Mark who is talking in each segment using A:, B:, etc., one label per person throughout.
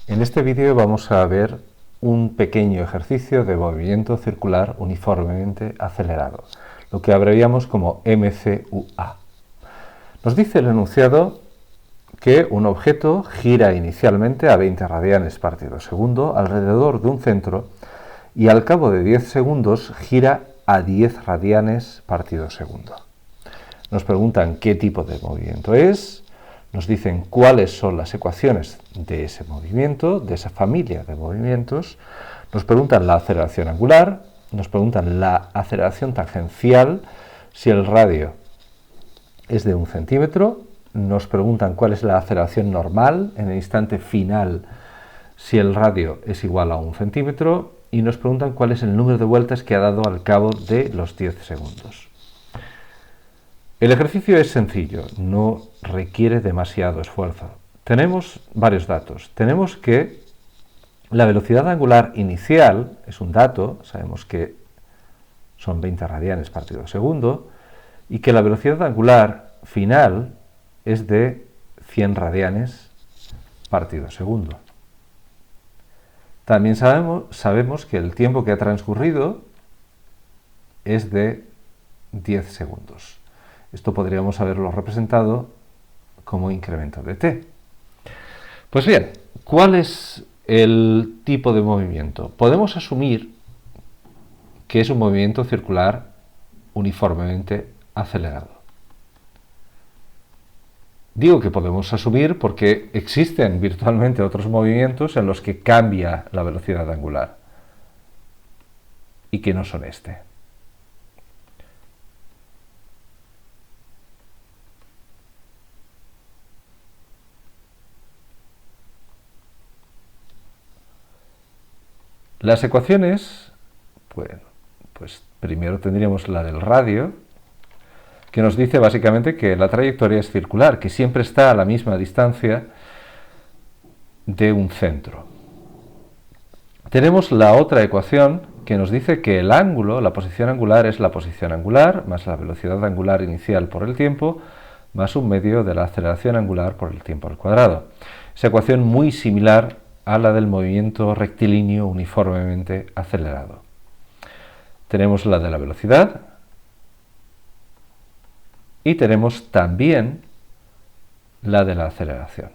A: En este vídeo vamos a ver un pequeño ejercicio de movimiento circular uniformemente acelerado, lo que abreviamos como MCUA. Nos dice el enunciado que un objeto gira inicialmente a 20 radianes partido segundo alrededor de un centro y al cabo de 10 segundos gira a 10 radianes partido segundo. Nos preguntan qué tipo de movimiento es, nos dicen cuáles son las ecuaciones de ese movimiento, de esa familia de movimientos, nos preguntan la aceleración angular, nos preguntan la aceleración tangencial, si el radio es de 1 centímetro, nos preguntan cuál es la aceleración normal en el instante final si el radio es igual a 1 centímetro y nos preguntan cuál es el número de vueltas que ha dado al cabo de los 10 segundos. El ejercicio es sencillo, no requiere demasiado esfuerzo. Tenemos varios datos. Tenemos que la velocidad angular inicial es un dato, sabemos que son 20 radianes partido segundo, y que la velocidad angular final es de 100 radianes partido segundo. También sabemos que el tiempo que ha transcurrido es de 10 segundos. Esto podríamos haberlo representado como incremento de t. Pues bien, ¿cuál es el tipo de movimiento? Podemos asumir que es un movimiento circular uniformemente acelerado. Digo que podemos asumir porque existen virtualmente otros movimientos en los que cambia la velocidad angular y que no son este. Las ecuaciones, pues primero tendríamos la del radio, que nos dice básicamente que la trayectoria es circular, que siempre está a la misma distancia de un centro. Tenemos la otra ecuación que nos dice que el ángulo, la posición angular, es la posición angular más la velocidad angular inicial por el tiempo más un medio de la aceleración angular por el tiempo al cuadrado. Esa ecuación muy similar a la del movimiento rectilíneo uniformemente acelerado. Tenemos la de la velocidad y tenemos también la de la aceleración.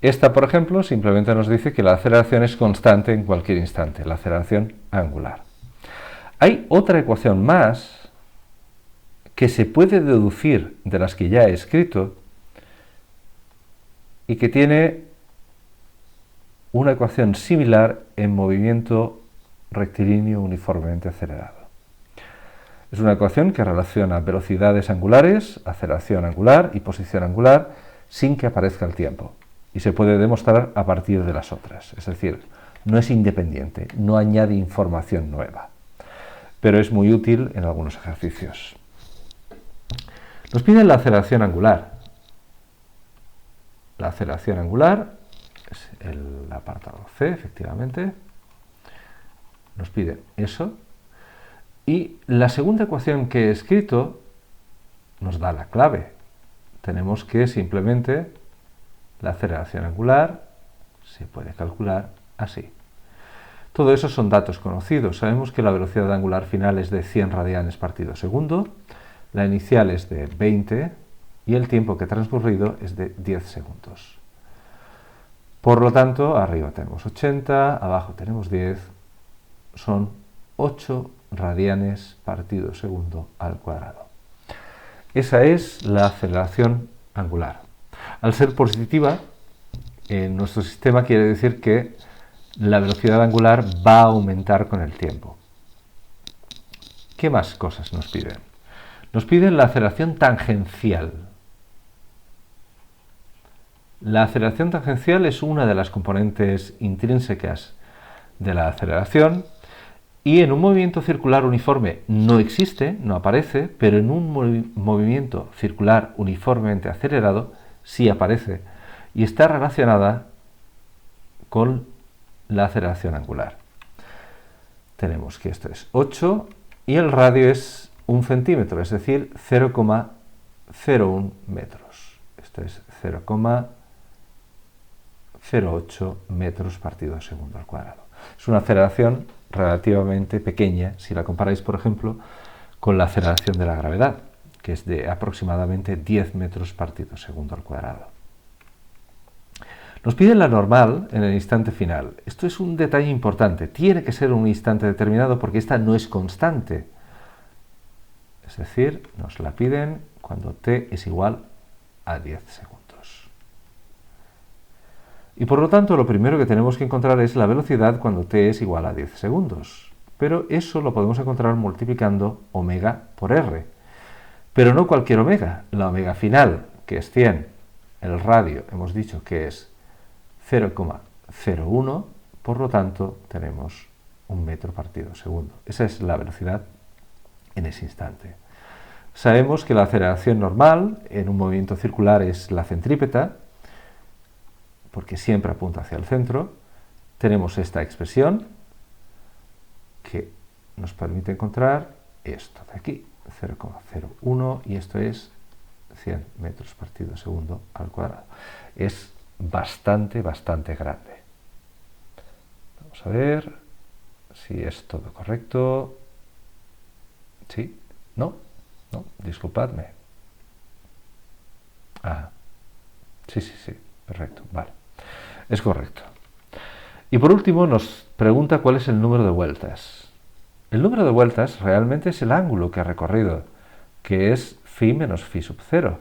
A: Esta, por ejemplo, simplemente nos dice que la aceleración es constante en cualquier instante, la aceleración angular. Hay otra ecuación más que se puede deducir de las que ya he escrito y que tiene una ecuación similar en movimiento rectilíneo uniformemente acelerado. Es una ecuación que relaciona velocidades angulares, aceleración angular y posición angular sin que aparezca el tiempo. Y se puede demostrar a partir de las otras. Es decir, no es independiente, no añade información nueva. Pero es muy útil en algunos ejercicios. Nos piden la aceleración angular. La aceleración angular es el apartado C, efectivamente. Nos pide eso. Y la segunda ecuación que he escrito nos da la clave. Tenemos que simplemente la aceleración angular se puede calcular así. Todo eso son datos conocidos. Sabemos que la velocidad angular final es de 100 radianes partido segundo, la inicial es de 20 y el tiempo que ha transcurrido es de 10 segundos. Por lo tanto, arriba tenemos 80, abajo tenemos 10, son 8 radianes partido segundo al cuadrado. Esa es la aceleración angular. Al ser positiva, en nuestro sistema quiere decir que la velocidad angular va a aumentar con el tiempo. ¿Qué más cosas nos piden? Nos piden la aceleración tangencial. La aceleración tangencial es una de las componentes intrínsecas de la aceleración y en un movimiento circular uniforme no existe, no aparece, pero en un movimiento circular uniformemente acelerado sí aparece y está relacionada con la aceleración angular. Tenemos que esto es 8 y el radio es 1 centímetro, es decir, 0,01 metros. Esto es 0,01 0,08 metros partido segundo al cuadrado. Es una aceleración relativamente pequeña si la comparáis, por ejemplo, con la aceleración de la gravedad, que es de aproximadamente 10 metros partido segundo al cuadrado. Nos piden la normal en el instante final. Esto es un detalle importante. Tiene que ser un instante determinado porque esta no es constante. Es decir, nos la piden cuando t es igual a 10 segundos. Y por lo tanto, lo primero que tenemos que encontrar es la velocidad cuando t es igual a 10 segundos. Pero eso lo podemos encontrar multiplicando omega por r. Pero no cualquier omega. La omega final, que es 100, el radio hemos dicho que es 0,01, por lo tanto tenemos un metro partido segundo. Esa es la velocidad en ese instante. Sabemos que la aceleración normal en un movimiento circular es la centrípeta, porque siempre apunta hacia el centro. Tenemos esta expresión que nos permite encontrar esto de aquí, 0,01, y esto es 100 metros partido segundo al cuadrado. Es bastante grande. Vamos a ver si es todo correcto. ¿Sí? ¿No? ¿No? Disculpadme. Ah, sí, perfecto, vale. Es correcto. Y por último nos pregunta cuál es el número de vueltas. El número de vueltas realmente es el ángulo que ha recorrido, que es phi menos phi sub 0.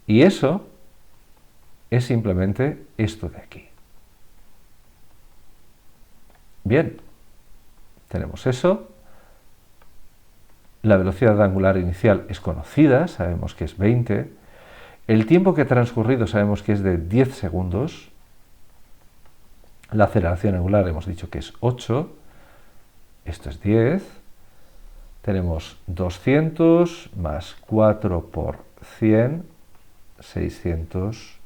A: Y eso es simplemente esto de aquí. Bien, tenemos eso. La velocidad angular inicial es conocida, sabemos que es 20. El tiempo que ha transcurrido sabemos que es de 10 segundos. La aceleración angular hemos dicho que es 8. Esto es 10. Tenemos 200 más 4 por 100, 600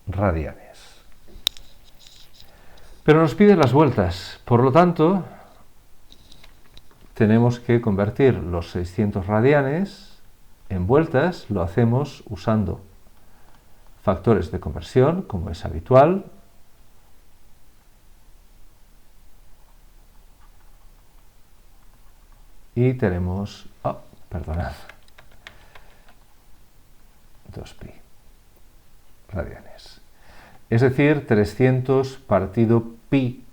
A: radianes. Pero nos pide las vueltas, por lo tanto, tenemos que convertir los 600 radianes en vueltas. Lo hacemos usando factores de conversión, como es habitual. Y tenemos, perdonad, 2pi radianes. Es decir, 300 partido pi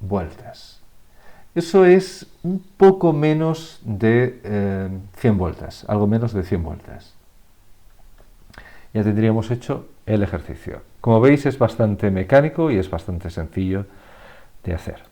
A: vueltas. Eso es un poco menos de 100 vueltas, algo menos de 100 vueltas. Ya tendríamos hecho el ejercicio. Como veis, es bastante mecánico y es bastante sencillo de hacer.